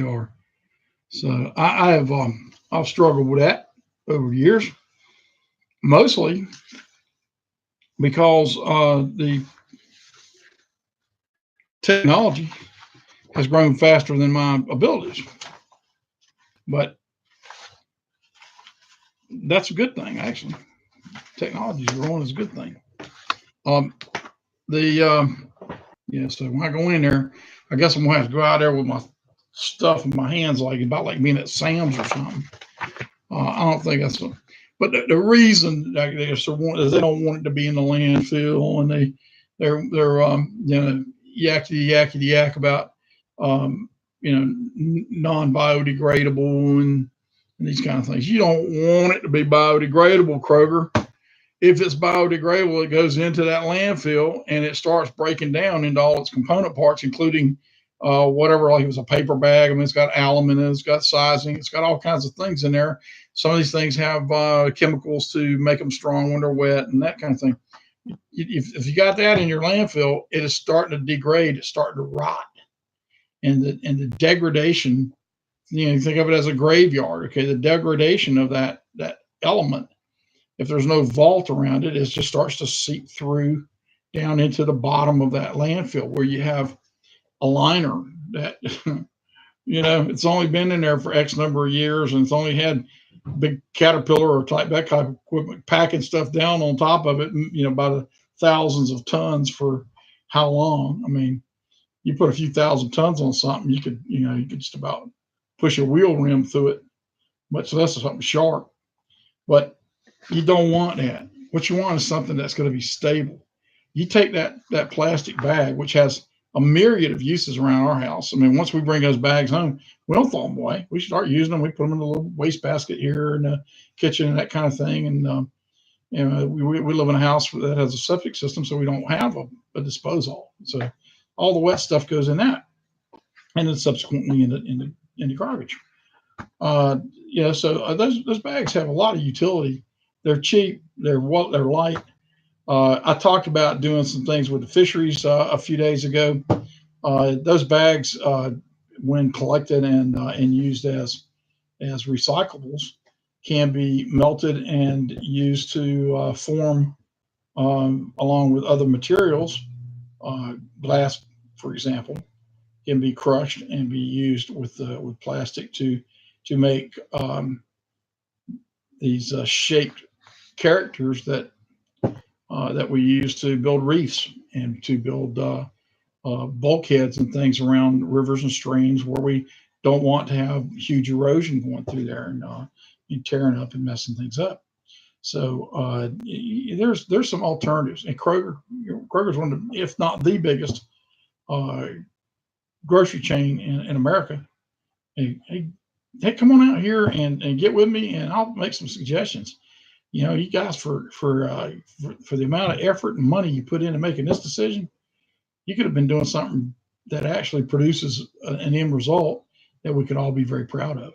are. So I've struggled with that over the years, mostly because the technology has grown faster than my abilities. But that's a good thing, actually. Technology is growing is a good thing. Um, the Yeah, so when I go in there, I guess I'm gonna have to go out there with my stuff in my hands, like about like being at Sam's or something. I don't think that's a, but the reason that they don't want it to be in the landfill, and they're yakety yakety yak about um, non biodegradable and these kind of things. You don't want it to be biodegradable, Kroger. If it's biodegradable, it goes into that landfill and it starts breaking down into all its component parts, including whatever, like it was a paper bag. I mean, it's got aluminum, it's got sizing, it's got all kinds of things in there. Some of these things have chemicals to make them strong when they're wet and that kind of thing. If you got that in your landfill, it is starting to degrade, it's starting to rot. And the degradation, you think of it as a graveyard, okay? The degradation of that element, if there's no vault around it, it just starts to seep through down into the bottom of that landfill where you have a liner that it's only been in there for X number of years, and it's only had big Caterpillar or that type of equipment packing stuff down on top of it, by the thousands of tons for how long? I mean, you put a few thousand tons on something, you could just about push a wheel rim through it, much less something sharp. But you don't want that. What you want is something that's going to be stable. You take that plastic bag, which has a myriad of uses around our house. I mean, once we bring those bags home, we don't throw them away. We start using them. We put them in a little waste basket here in the kitchen and that kind of thing. And we live in a house that has a septic system, so we don't have a disposal. So all the wet stuff goes in that, and then subsequently in the garbage. So those bags have a lot of utility. They're cheap. They're light. I talked about doing some things with the fisheries a few days ago. Those bags, when collected and used as recyclables, can be melted and used to form, along with other materials. Glass, for example, can be crushed and be used with plastic to make these shaped characters that we use to build reefs and to build bulkheads and things around rivers and streams where we don't want to have huge erosion going through there and you tearing up and messing things up. So there's some alternatives, and Kroger's one of the, if not the biggest uh, grocery chain in America. Hey, come on out here and get with me, and I'll make some suggestions. You guys, for the amount of effort and money you put into making this decision, you could have been doing something that actually produces an end result that we could all be very proud of.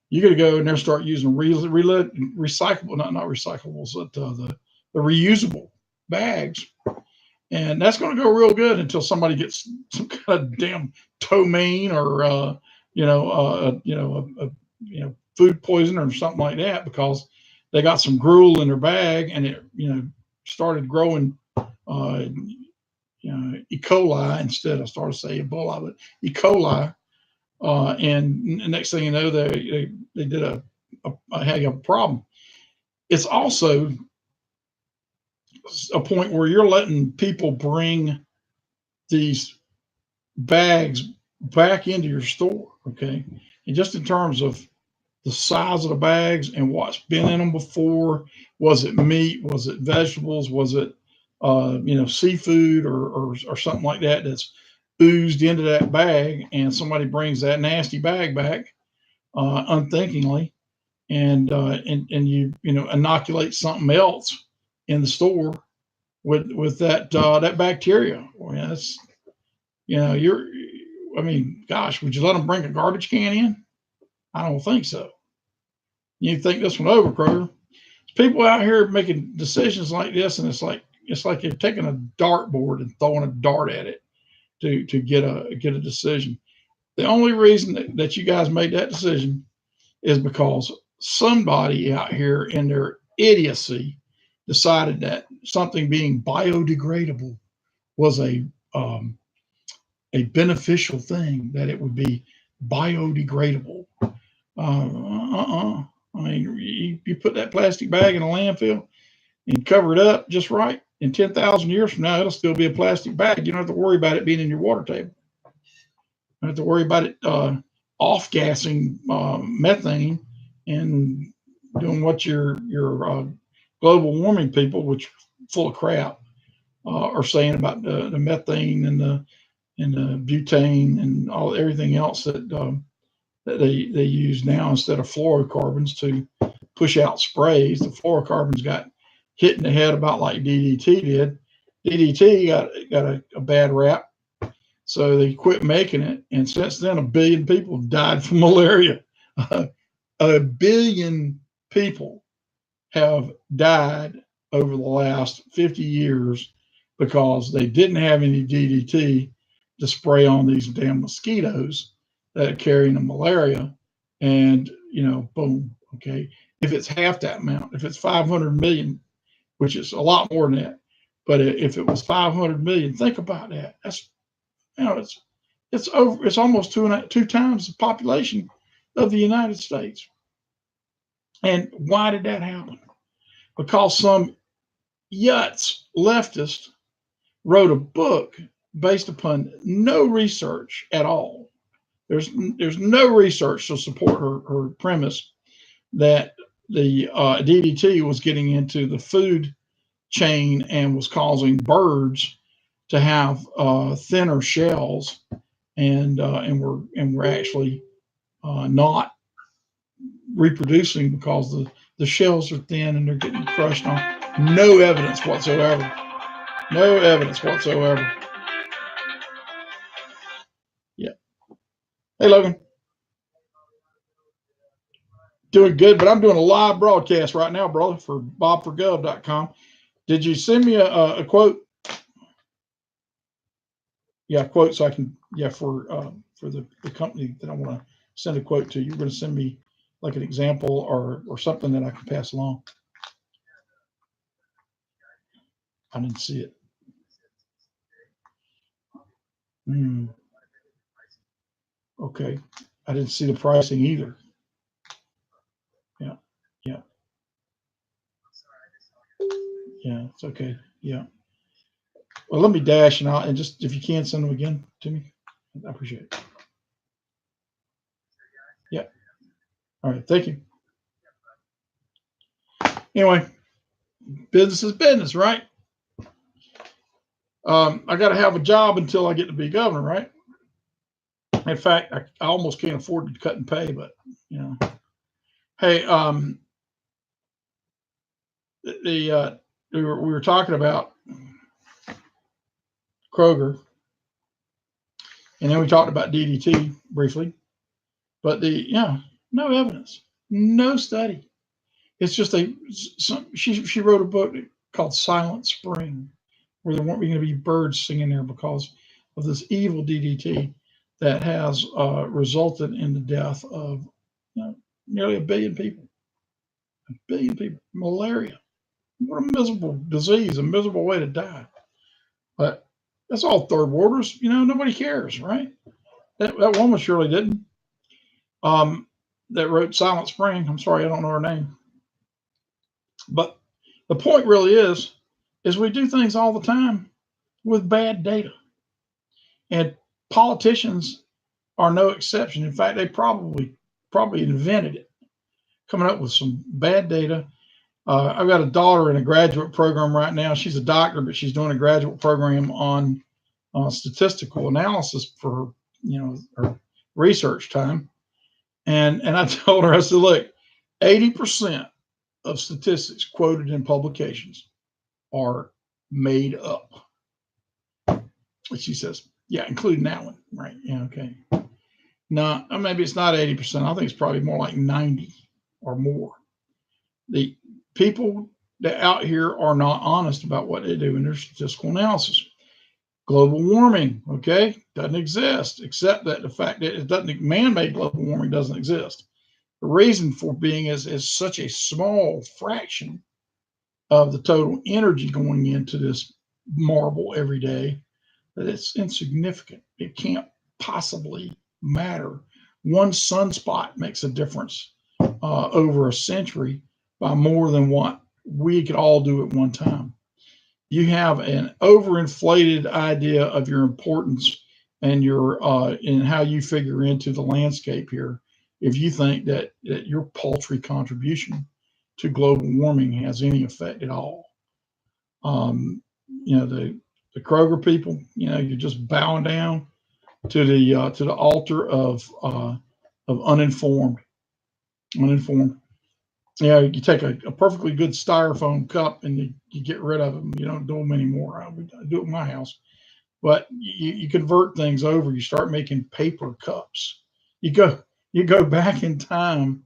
You got to go in there and start using recyclable, not recyclables, but the reusable bags, and that's going to go real good until somebody gets some kind of damn ptomaine or food poison or something like that because they got some gruel in their bag and it started growing E. coli instead. I started to say Ebola, but E. coli. And next thing you know, they did a had a problem. It's also a point where you're letting people bring these bags back into your store, okay? And just in terms of the size of the bags and what's been in them before, was it meat? Was it vegetables? Was it seafood or something like that that's oozed into that bag, and somebody brings that nasty bag back unthinkingly, and you inoculate something else in the store with that bacteria. Well, yeah, that's you're. I mean, gosh, would you let them bring a garbage can in? I don't think so. You think this one over, Kroger. There's people out here making decisions like this, and it's like you're taking a dartboard and throwing a dart at it to get a decision. The only reason that you guys made that decision is because somebody out here in their idiocy decided that something being biodegradable was a beneficial thing, that it would be biodegradable. I mean, you put that plastic bag in a landfill and cover it up just right, in 10,000 years from now, it'll still be a plastic bag. You don't have to worry about it being in your water table. You don't have to worry about it off gassing methane and doing what your global warming people, which are full of crap, are saying about the methane and the butane and everything else that they use now instead of fluorocarbons to push out sprays. The fluorocarbons got hit in the head about like DDT did. DDT got a bad rap, so they quit making it. And since then, 1 billion people have died from malaria. 1 billion people have died over the last 50 years because they didn't have any DDT to spray on these damn mosquitoes that are carrying the malaria. And, boom, okay. If it's half that amount, if it's 500 million, which is a lot more than that, but if it was 500 million, think about that. That's, it's almost two times the population of the United States. And why did that happen? Because some Yutz leftist wrote a book based upon no research at all. There's no research to support her premise that the DDT was getting into the food chain and was causing birds to have thinner shells, and we're actually not reproducing because the shells are thin and they're getting crushed on. No evidence whatsoever. No evidence whatsoever. Yeah. Hey, Logan. Doing good, but I'm doing a live broadcast right now, brother, for bobforgov.com. Did you send me a quote? Yeah, a quote, so I can, for the company that I want to send a quote to. You're going to send me like an example or something that I can pass along. I didn't see it. Okay. I didn't see the pricing either. Yeah. Yeah, it's okay. Yeah. Well, let me dash and just, if you can, send them again to me. I appreciate it. Yeah. All right. Thank you. Anyway, business is business, right? I got to have a job until I get to be governor, right? In fact, I almost can't afford to cut and pay, but hey, we were talking about Kroger, and then we talked about DDT briefly, but no evidence, no study. It's just she wrote a book called Silent Spring, where there weren't going to be birds singing there because of this evil DDT that has resulted in the death of nearly 1 billion people. 1 billion people. Malaria. What a miserable disease, a miserable way to die. But that's all third worlders. Nobody cares, right? That woman surely didn't. That wrote Silent Spring. I'm sorry, I don't know her name. But the point really is we do things all the time with bad data. And politicians are no exception. In fact, they probably invented it, coming up with some bad data. I've got a daughter in a graduate program right now. She's a doctor, but she's doing a graduate program on statistical analysis for her research time. And I told her, I said, look, 80% of statistics quoted in publications are made up. But she says, yeah, including that one, right? Yeah, okay. No, maybe it's not 80%. I think it's probably more like 90 or more. The people that out here are not honest about what they do in their statistical analysis. Global warming, okay, doesn't exist, except that the fact that it doesn't, man-made global warming doesn't exist. The reason for being is such a small fraction of the total energy going into this marble every day that it's insignificant. It can't possibly matter. One sunspot makes a difference over a century by more than what we could all do at one time. You have an overinflated idea of your importance and your and how you figure into the landscape here if you think that your paltry contribution to global warming has any effect at all. You know, the Kroger people, you know, you're just bowing down to the altar of uninformed. Yeah, you take a perfectly good styrofoam cup and you get rid of them. You don't do them anymore. I do it in my house. But you convert things over. You start making paper cups. You go you go back in time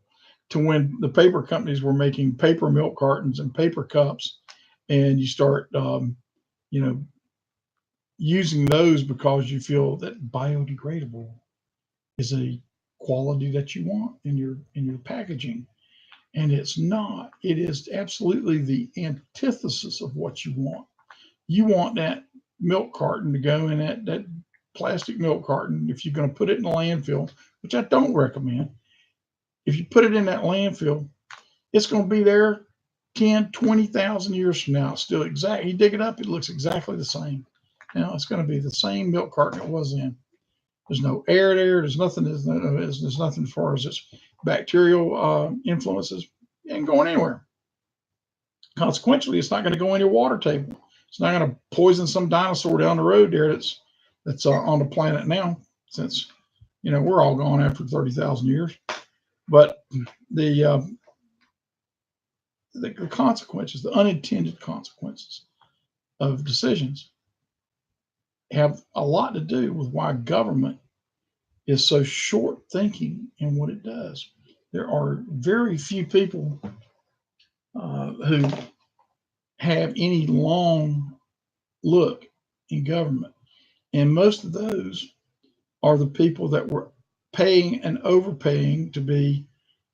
to when the paper companies were making paper milk cartons and paper cups, and you start you know using those because you feel that biodegradable is a quality that you want in your packaging. And it's not. It is absolutely the antithesis of what you want. You want that milk carton to go in that plastic milk carton. If you're going to put it in a landfill, which I don't recommend, if you put it in that landfill, it's going to be there 10, 20,000 years from now. It's still exact. You dig it up, it looks exactly the same. Now it's going to be the same milk carton it was in. There's no air there. There's nothing. There's nothing as far as its bacterial influences. It ain't going anywhere. Consequently, it's not going to go in your water table. It's not going to poison some dinosaur down the road there that's on the planet now, since we're all gone after 30,000 years. But the, uh, the consequences, the unintended consequences of decisions, have a lot to do with why government is so short thinking in what it does. There are very few people who have any long look in government. And most of those are the people that were paying and overpaying to be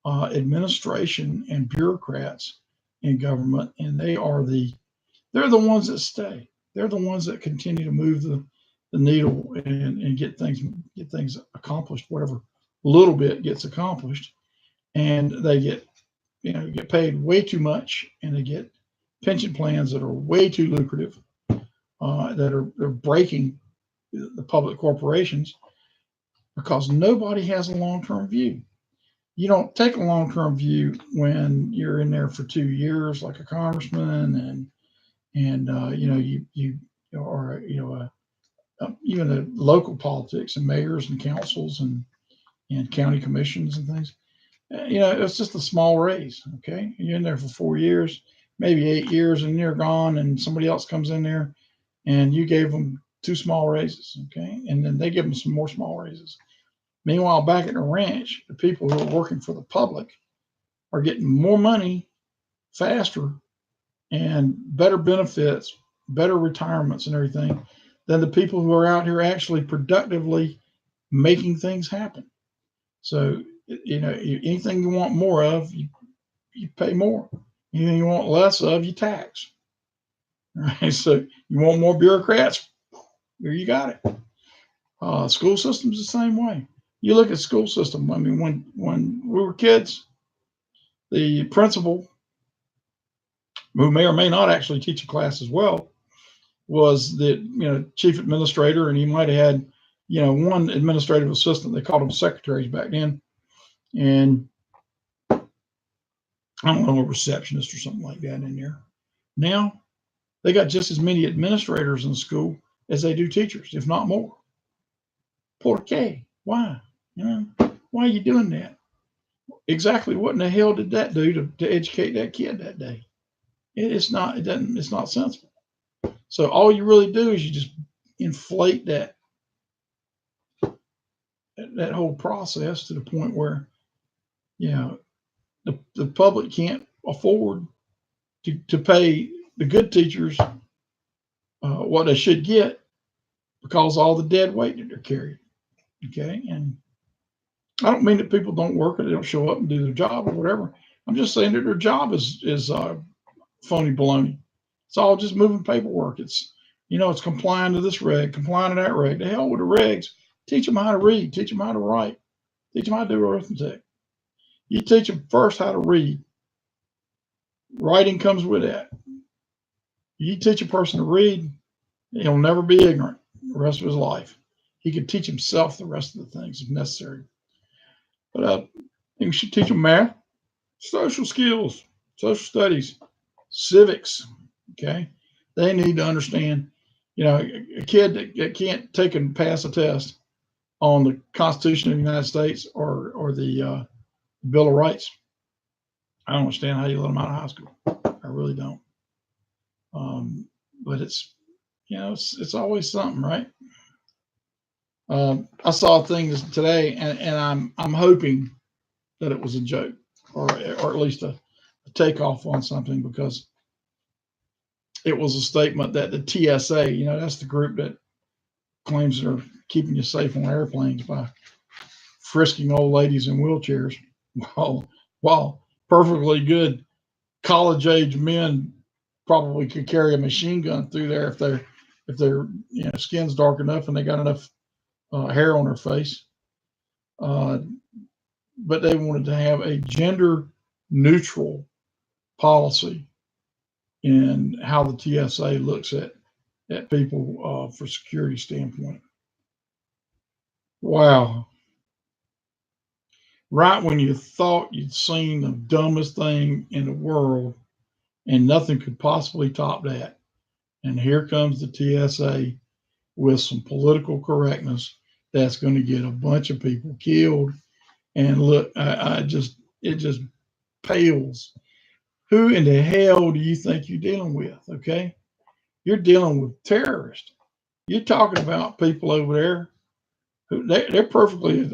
administration and bureaucrats in government, and they're the ones that stay. They're the ones that continue to move the needle and get things accomplished, whatever little bit gets accomplished, and they get paid way too much, and they get pension plans that are way too lucrative, they're breaking the public corporations because nobody has a long-term view. You don't take a long-term view when you're in there for 2 years, like a congressman, and you or even the local politics and mayors and councils and county commissions and things. It's just a small raise. Okay, you're in there for 4 years, maybe 8 years, and you're gone, and somebody else comes in there, and you gave them two small raises. Okay, and then they give them some more small raises. Meanwhile, back at the ranch, the people who are working for the public are getting more money faster and better benefits, better retirements, and everything than the people who are out here actually productively making things happen. So, anything you want more of, you pay more. Anything you want less of, you tax. Right? So, you want more bureaucrats? There you got it. School system's the same way. You look at school system. I mean, when we were kids, the principal, who may or may not actually teach a class as well, was the chief administrator, and he might have had one administrative assistant. They called them secretaries back then, and I don't know, a receptionist or something like that in there. Now they got just as many administrators in school as they do teachers, if not more. Por qué? Why? Why are you doing that? Exactly what in the hell did that do to educate that kid that day? It's not. It doesn't. It's not sensible. So all you really do is you just inflate that whole process to the point where the public can't afford to pay the good teachers what they should get, because all the dead weight that they're carrying. Okay, and I don't mean that people don't work or they don't show up and do their job or whatever. I'm just saying that their job is phony baloney. It's all just moving paperwork. It's complying to this reg, complying to that reg. The hell with the regs. Teach them how to read. Teach them how to write. Teach them how to do arithmetic. You teach them first how to read. Writing comes with that. You teach a person to read, he'll never be ignorant the rest of his life. He can teach himself the rest of the things if necessary. But you should teach them math, social skills, social studies, civics. Okay, they need to understand. A kid that can't take and pass a test on the Constitution of the United States or the Bill of Rights. I don't understand how you let them out of high school. I really don't. But it's always something, right? I saw things today, and I'm hoping that it was a joke, or at least a takeoff on something, because it was a statement that the TSA, that's the group that claims they're keeping you safe on airplanes by frisking old ladies in wheelchairs, while perfectly good college-age men probably could carry a machine gun through there if their skin's dark enough and they got enough hair on their face. But they wanted to have a gender neutral policy in how the TSA looks at people for security standpoint. Wow. Right when you thought you'd seen the dumbest thing in the world and nothing could possibly top that. And here comes the TSA with some political correctness that's going to get a bunch of people killed. And look, it just pales. Who in the hell do you think you're dealing with? Okay, you're dealing with terrorists. You're talking about people over there who they're perfectly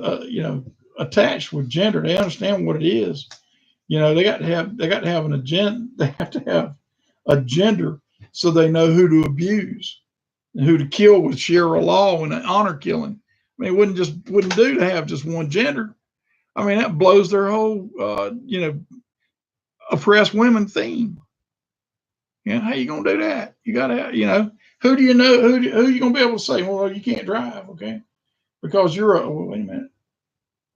attached with gender. They understand what it is. They got to have an agenda. They have to have a gender so they know who to abuse and who to kill with Sharia law and an honor killing. I mean, it wouldn't do to have just one gender. I mean, that blows their whole oppressed women theme. How you gonna do that? You gotta who do you know who you gonna be able to say, well, you can't drive, okay? Because you're wait a minute.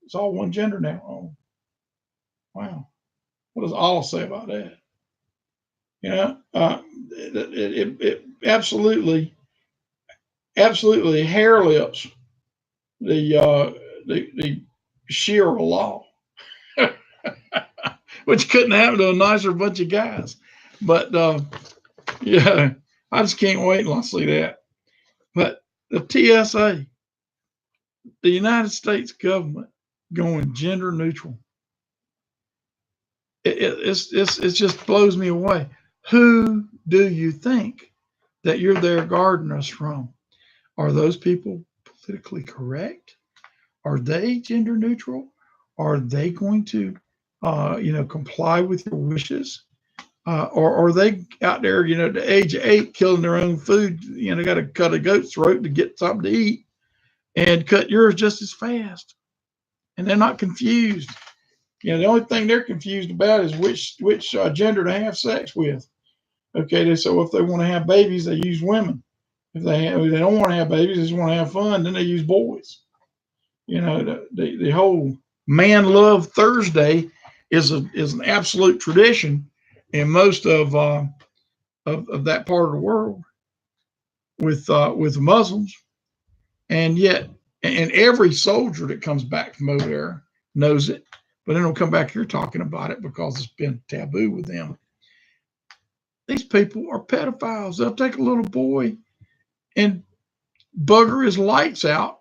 It's all one gender now. Oh, wow. What does Allah say about that? It absolutely hair lips the Sharia law, which couldn't happen to a nicer bunch of guys. But yeah, I just can't wait until I see that. But the TSA, the United States government, going gender neutral. It just blows me away. Who do you think that you're there guarding us from? Are those people politically correct? Are they gender neutral? Are they going to, comply with your wishes? Or are they out there, at the age of 8, killing their own food? They got to cut a goat's throat to get something to eat, and cut yours just as fast. And they're not confused. The only thing they're confused about is which gender to have sex with. Okay, so if they want to have babies, they use women. If they don't want to have babies, they just want to have fun, then they use boys. The whole Man Love Thursday is an absolute tradition in most of that part of the world with Muslims, and yet every soldier that comes back from over there knows it, but they don't come back here talking about it because it's been taboo with them. These people are pedophiles. They'll take a little boy and bugger his lights out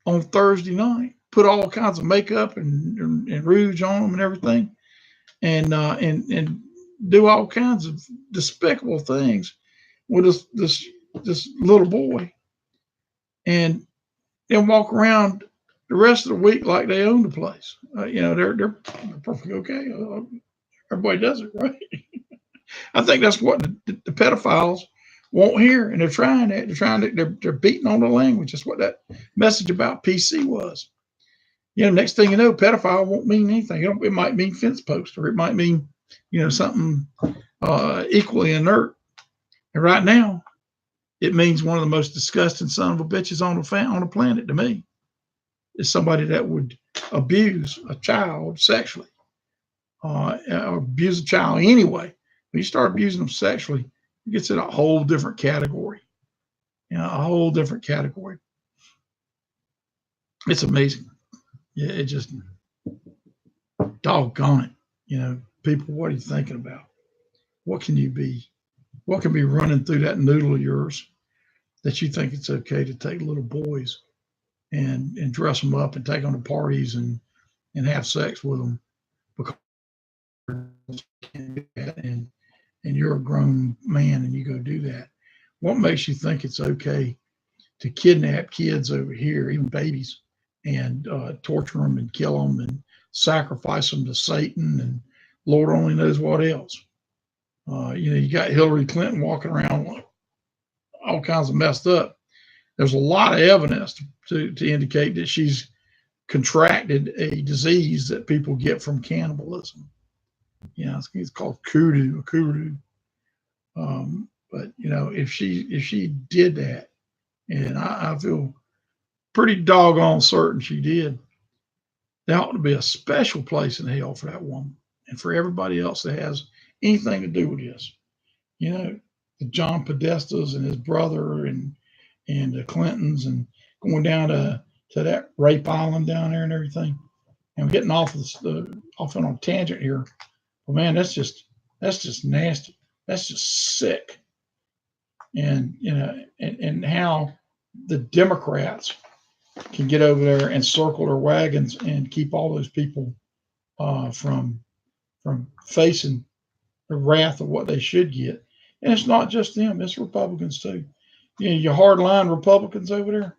on Thursday night, put all kinds of makeup and rouge on them and everything, and do all kinds of despicable things with this little boy, and then walk around the rest of the week like they own the place. They're perfectly okay. Everybody does it, right? I think that's what the pedophiles won't hear, and they're trying that. They're beating on the language. That's what that message about PC was. Next thing you know, pedophile won't mean anything. It might mean fence post, or it might mean, something equally inert. And right now, it means one of the most disgusting son of a bitches on the planet to me is somebody that would abuse a child sexually, or abuse a child anyway. When you start abusing them sexually, it gets in a whole different category. A whole different category. It's amazing. Yeah, it just doggone it. People, what are you thinking about? What can you be? What can be running through that noodle of yours that you think it's okay to take little boys and dress them up and take them to parties and have sex with them because and you're a grown man and you go do that? What makes you think it's okay to kidnap kids over here, even babies, and torture them and kill them and sacrifice them to Satan and Lord only knows what else? You got Hillary Clinton walking around all kinds of messed up. There's a lot of evidence to indicate that she's contracted a disease that people get from cannibalism. It's called kudu. But if she did that, and I feel pretty doggone certain she did, there ought to be a special place in hell for that woman and for everybody else that has anything to do with this. The John Podestas and his brother and the Clintons and going down to that rape island down there and everything. And getting off on a tangent here. But man, that's just nasty. That's just sick. And and how the Democrats can get over there and circle their wagons and keep all those people from facing the wrath of what they should get. And it's not just them; it's Republicans too. Your hardline Republicans over there.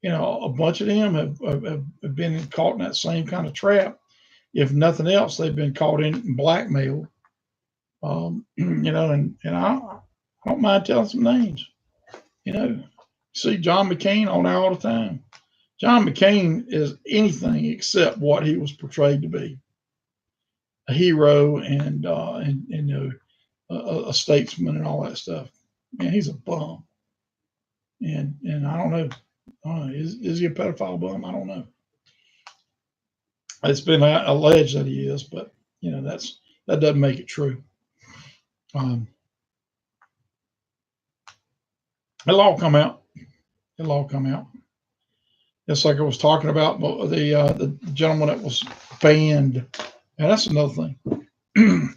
A bunch of them have been caught in that same kind of trap. If nothing else, they've been caught in blackmail. And I don't mind telling some names. See John McCain on there all the time. John McCain is anything except what he was portrayed to be. A hero and a statesman and all that stuff. Man, he's a bum. And I don't know. Is he a pedophile bum? I don't know. It's been alleged that he is, but that doesn't make it true. It'll all come out. It's like I was talking about the gentleman that was banned, and that's another thing.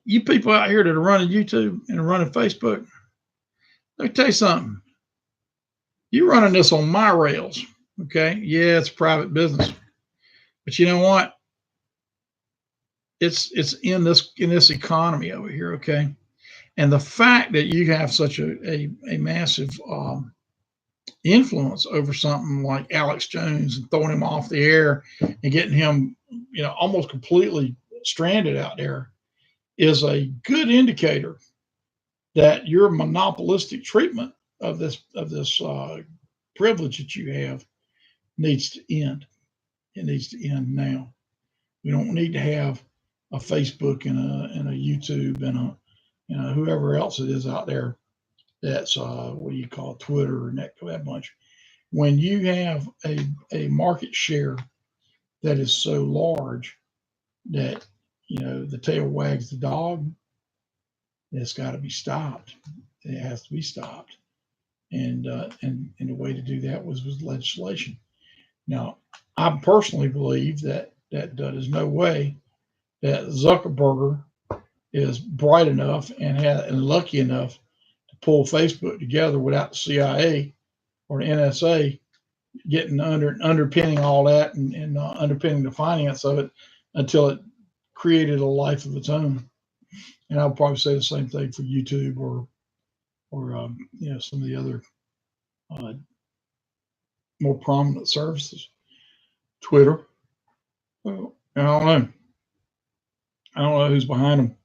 You people out here that are running YouTube and running Facebook, let me tell you something. You're running this on my rails, okay? Yeah, it's private business, but you know what? It's in this economy over here, okay? And the fact that you have such a massive influence over something like Alex Jones and throwing him off the air and getting him, almost completely stranded out there is a good indicator that your monopolistic treatment of this privilege that you have needs to end. It needs to end now. We don't need to have a Facebook and a YouTube and a whoever else it is out there that's what do you call it, Twitter and that bunch. When you have a market share that is so large that the tail wags the dog, it's got to be stopped. It has to be stopped, and the way to do that was legislation. Now, I personally believe that there's no way that Zuckerberg is bright enough and lucky enough to pull Facebook together without the CIA or the NSA getting underpinning all that and underpinning the finance of it until it created a life of its own. And I'll probably say the same thing for YouTube or some of the other more prominent services. Twitter. Well, I don't know. I don't know who's behind them.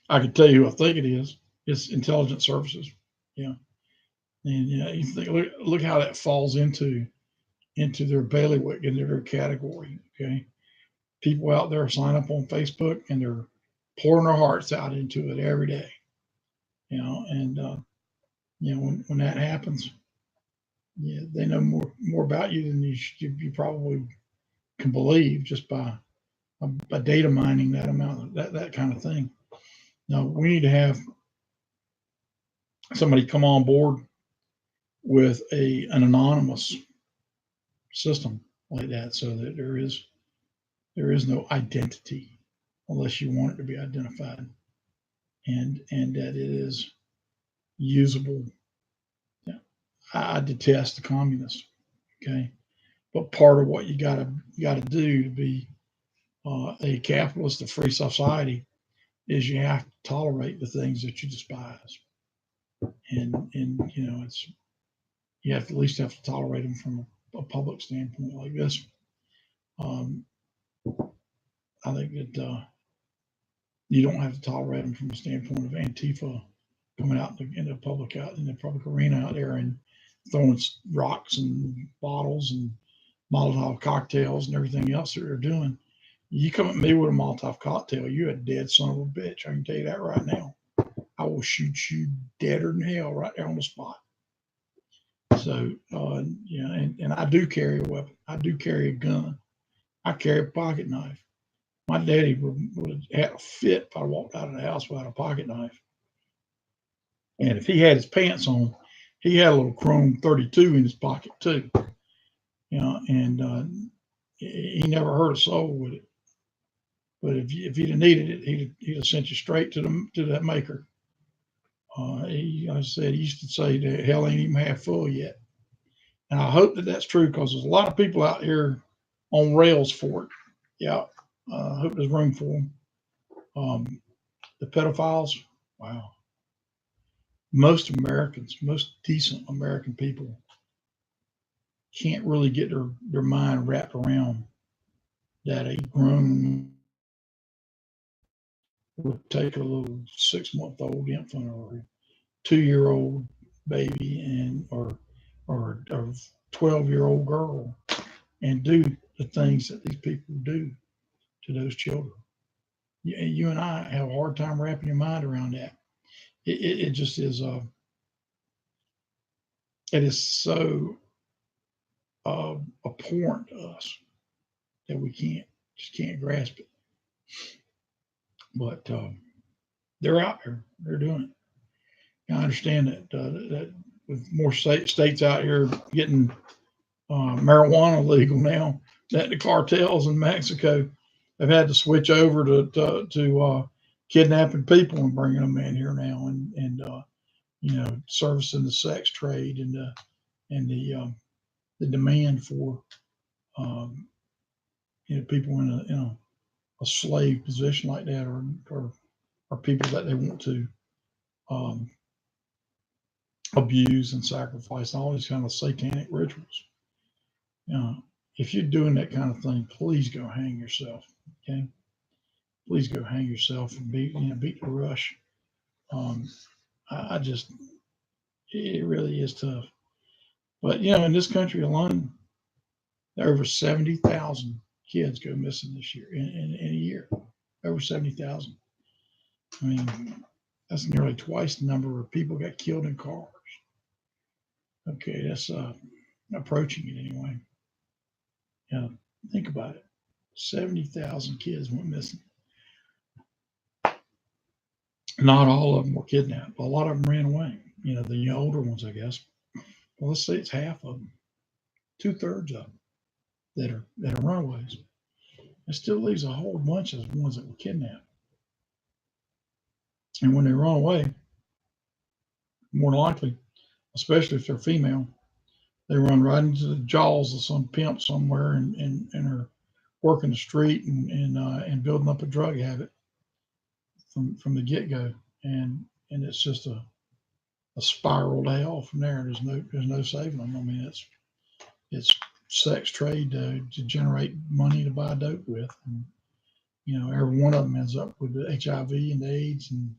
I can tell you who I think it is. It's intelligence services. Yeah. And yeah, you think, look how that falls into their bailiwick, into their category. Okay. People out there sign up on Facebook and they're pouring their hearts out into it every day. And when that happens, yeah, they know more about you than you probably can believe just by data mining that amount, that kind of thing. Now we need to have somebody come on board with an anonymous system like that, so that there is no identity unless you want it to be identified, and that it is usable. Yeah. I detest the communists. Okay, but part of what you gotta do to be a capitalist, a free society, is you have to tolerate the things that you despise, and it's you have to at least have to tolerate them from a public standpoint like this. Um, I think that you don't have to tolerate them from a standpoint of Antifa coming out in the public arena out there and throwing rocks and bottles and Molotov cocktails and everything else that they're doing. You come at me with a Molotov cocktail, you're a dead son of a bitch. I can tell you that right now. I will shoot you deader than hell right there on the spot. So, and I do carry a weapon. I do carry a gun. I carry a pocket knife. My daddy would have had a fit if I walked out of the house without a pocket knife. And if he had his pants on, he had a little chrome 32 in his pocket too. And he never hurt a soul with it. But if he'd have needed it, he'd have sent you straight to that maker. I said, he used to say that hell ain't even half full yet. And I hope that that's true, because there's a lot of people out here on rails for it. Yeah. I hope there's room for them. The pedophiles, wow. Most decent American people can't really get their mind wrapped around that a grown would take a little 6-month-old infant or a 2-year-old baby or a 12-year-old girl and do the things that these people do to those children. You and I have a hard time wrapping your mind around that. It just is. It is so abhorrent to us that we can't grasp it. But they're out there. They're doing it. I understand that with more states out here getting marijuana legal now, that the cartels in Mexico have had to switch over to kidnapping people and bringing them in here now, and servicing the sex trade and the demand for people in a slave position like that, or people that they want to abuse and sacrifice, all these kind of satanic rituals. If you're doing that kind of thing, please go hang yourself. Okay, please go hang yourself and beat the rush. I just, it really is tough. But in this country alone, there are over 70,000 kids go missing this year in a year. Over 70,000. I mean, that's nearly twice the number of people got killed in cars. Okay, that's approaching it anyway. Think about it. 70,000 kids went missing. Not all of them were kidnapped. A lot of them ran away. The older ones, I guess. Well, let's say it's half of them, 2/3 of them that are runaways. It still leaves a whole bunch of ones that were kidnapped. And when they run away, more than likely, especially if they're female, they run right into the jaws of some pimp somewhere and are working the street and building up a drug habit from the get-go. And it's just a spiral to hell from there. There's no saving them. I mean, it's sex trade to generate money to buy dope with. And, every one of them ends up with the HIV and the AIDS and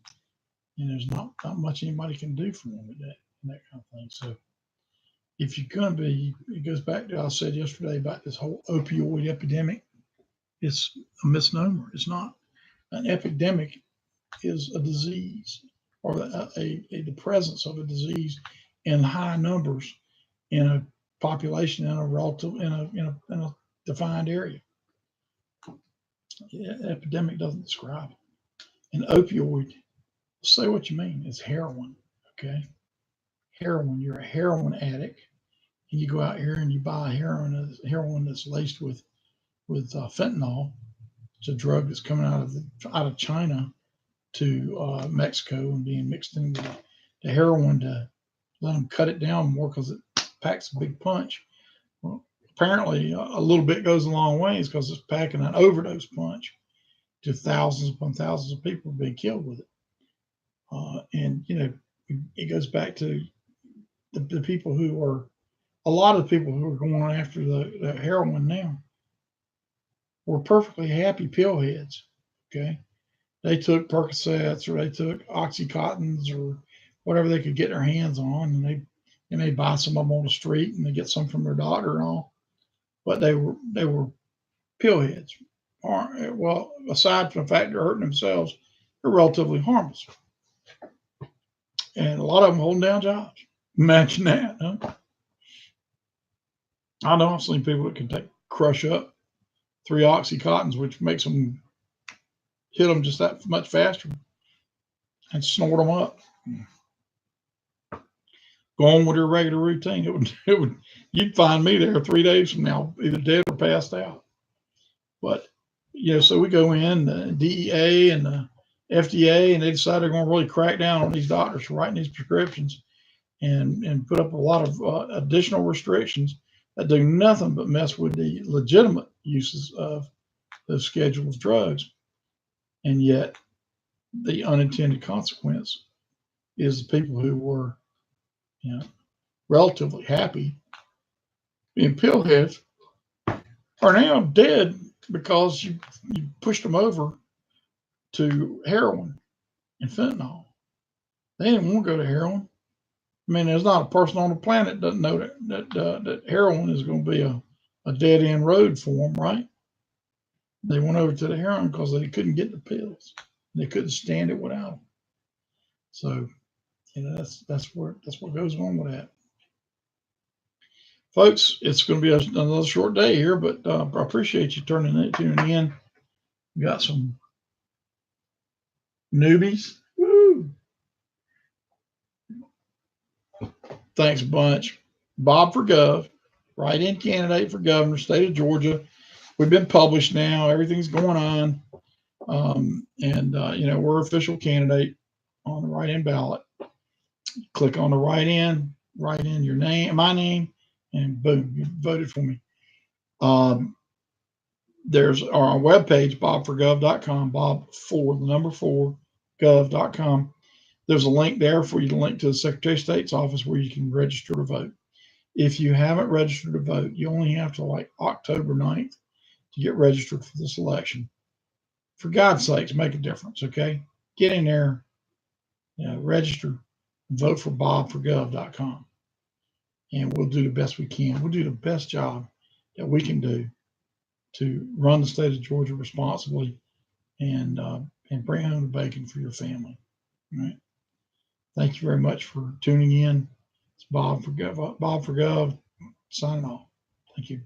and there's not much anybody can do for them with that kind of thing. So if you're going to be, it goes back to what I said yesterday about this whole opioid epidemic. It's a misnomer. It's not. An epidemic is a disease, or the presence of a disease in high numbers in a population in a relative in a defined area. Epidemic doesn't describe it. An opioid, say what you mean, it's heroin. Okay, heroin. You're a heroin addict, and you go out here and you buy heroin that's laced with fentanyl. It's a drug that's coming out of China to Mexico and being mixed into the heroin to let them cut it down more because it packs a big punch. Well, apparently a little bit goes a long ways because it's packing an overdose punch to thousands upon thousands of people being killed with it. And it goes back to the people who are, a lot of the people who are going after the heroin now were perfectly happy pill heads. Okay. They took Percocets or they took Oxycontins or whatever they could get their hands on, and they buy some of them on the street and they get some from their doctor and all. But they were pill heads. Well, aside from the fact they're hurting themselves, they're relatively harmless. And a lot of them holding down jobs. Imagine that, huh? I know I've seen people that can crush up 3 Oxycontins, which makes them hit them just that much faster, and snort them up. Go on with your regular routine. It would. You'd find me there 3 days from now, either dead or passed out. But so we go in, the DEA and the FDA, and they decide they're going to really crack down on these doctors for writing these prescriptions, and put up a lot of additional restrictions that do nothing but mess with the legitimate uses of those scheduled drugs. And yet, the unintended consequence is the people who were, relatively happy being pill heads are now dead because you pushed them over to heroin and fentanyl. They didn't want to go to heroin. I mean, there's not a person on the planet that doesn't know that heroin is going to be a dead end road for them, right? They went over to the heroin because they couldn't get the pills. They couldn't stand it without them. So, that's what goes on with that. Folks, it's going to be another short day here, but I appreciate you tuning in. We got some newbies. Woo! Thanks a bunch. Bob for Gov, write-in candidate for governor, state of Georgia. We've been published now. Everything's going on. We're official candidate on the write-in ballot. Click on the write-in your name, my name, and boom, you voted for me. There's our webpage, bobforgov.com, gov.com. There's a link there for you to link to the Secretary of State's office where you can register to vote. If you haven't registered to vote, you only have to October 9th to get registered for this election. For God's sakes, make a difference, okay? Get in there, register, vote for bobforgov.com. And we'll do the best we can. We'll do the best job that we can do to run the state of Georgia responsibly and bring home the bacon for your family. All right. Thank you very much for tuning in. It's Bob for Gov, signing off. Thank you.